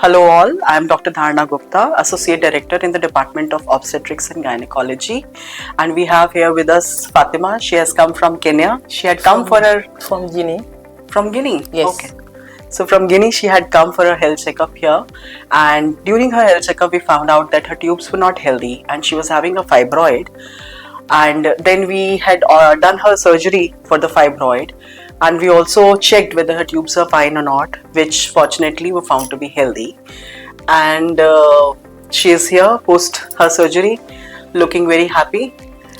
Hello all, I am Dr. Dharna Gupta, Associate Director in the Department of Obstetrics and Gynecology, and we have here with us Fatima. She has come from Kenya. She had come from Guinea. From Guinea? Yes. Okay. So from Guinea she had come for a health checkup here, and during her health checkup we found out that her tubes were not healthy and she was having a fibroid. And then we had done her surgery for the fibroid, and we also checked whether her tubes are fine or not, which fortunately were found to be healthy. And she is here post her surgery looking very happy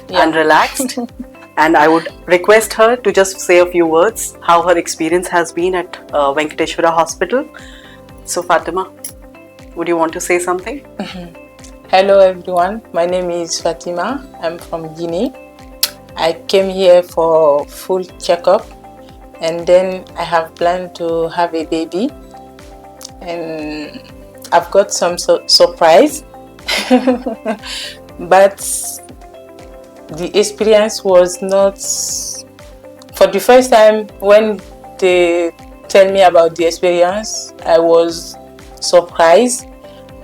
and relaxed. And I would request her to just say a few words how her experience has been at Venkateshwar Hospital. So Fatima, would you want to say something? Hello everyone, my name is Fatima. I'm from Guinea. I came here for full checkup, and then I have planned to have a baby, and I've got some surprise. But the experience was not, for the first time when they tell me about the experience, I was surprised,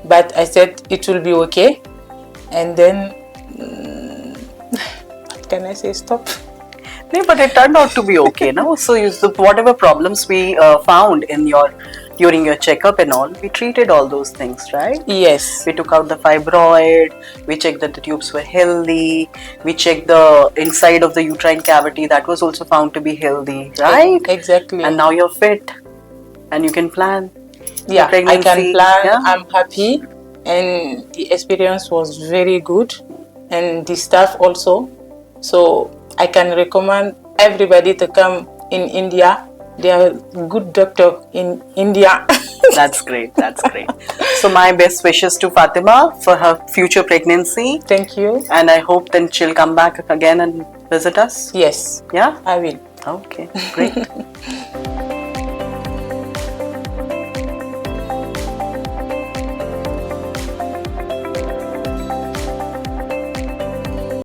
but I said it will be okay. And then what can I say, stop? No, but it turned out to be okay, no? So whatever problems we found in during your checkup and all, we treated all those things, right? Yes. We took out the fibroid, we checked that the tubes were healthy, we checked the inside of the uterine cavity, that was also found to be healthy, right? Exactly. And now you're fit and you can plan. Yeah, I can plan. Yeah? I'm happy, and the experience was very good, and the staff also. So I can recommend everybody to come in India. They are good doctor in India. That's great. That's great. So my best wishes to Fatima for her future pregnancy. Thank you. And I hope then she'll come back again and visit us. Yes. Yeah? I will. Okay, great.